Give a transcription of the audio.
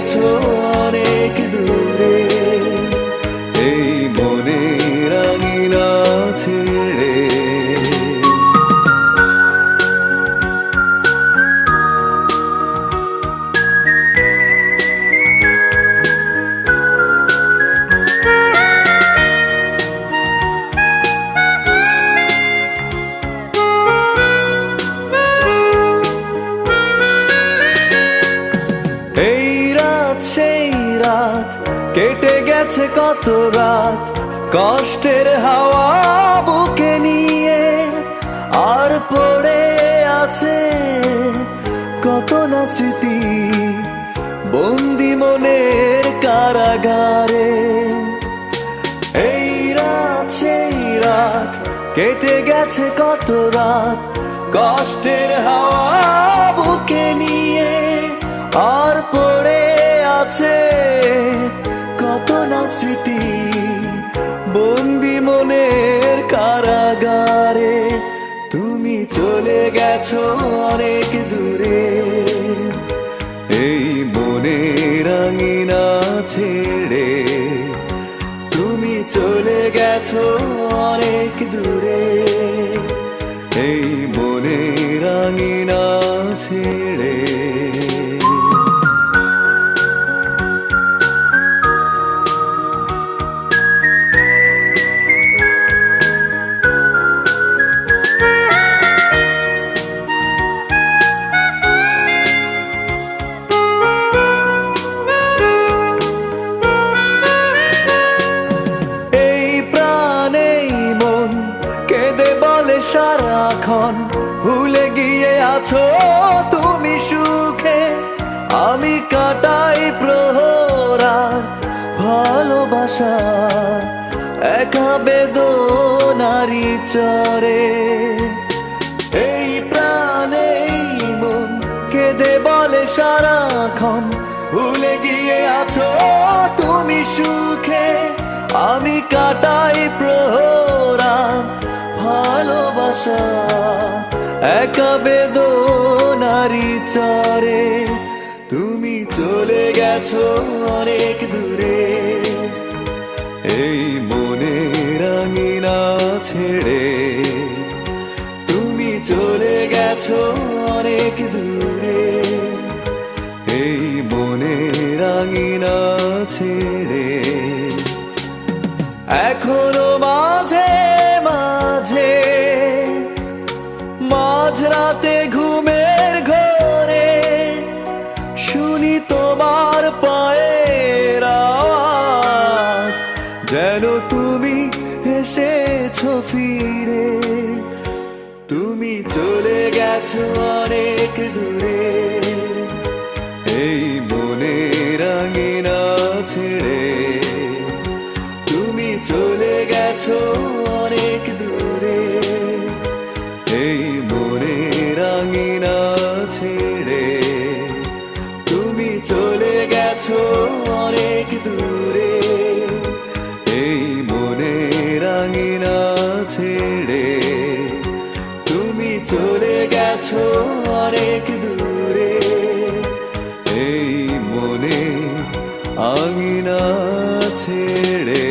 গেছো অনেক দূরে, এই মনের আঙিনা ছেড়ে। সেই রাত কেটে গেছে কত রাত, কষ্টের হাওয়া বুকে নিয়ে, আর পড়ে আছে কত না স্মৃতি বন্দি মনের কারাগারে। এই রাত সেই রাত কেটে গেছে কত রাত, কষ্টের হাওয়া বুকে নিয়ে, আর পড়ে আছে কত না স্মৃতি বন্দি মনের কারাগারে। তুমি চলে গেছো অনেক দূরে, এই মনের আঙিনা ছেড়ে। তুমি চলে গেছো অনেক দূরে, এই মনের আঙিনা ছেড়ে। সারাক্ষণ ভুলে গিয়ে আছো তুমি সুখে, আমি কাটাই প্রহরার ভালোবাসা একা বেদনারি চরে। এই প্রাণে মন কেঁদে বলে সারাক্ষণ ভুলে গিয়ে আছো তুমি সুখে, আমি কাটাই প্রহরার ভালোবাসা একা বেদনারি চরে। তুমি চলে গেছো অনেক দূরে, এই মনের আঙিনা ছেড়ে। তুমি চলে গেছো অনেক দূরে, এই মনের আঙিনা ছেড়ে। এখনো মাঝে মাঝে মাঝরাতে ঘুমের ঘরে শুনি তোমার পায়ের আওয়াজ, যেন তুমি এসেছো ফিরে। তুমি চলে গেছো অনেক দূরে, এই মনের আঙিনা ছেড়ে। তুমি চলে গেছো অনেক দূরে, এই মনের আঙিনা ছেড়ে। তুমি চলে গেছো অনেক দূরে, এই মনের আঙিনা ছেড়ে। তুমি চলে গেছো অনেক দূরে, এই মনের আঙিনা ছেড়ে।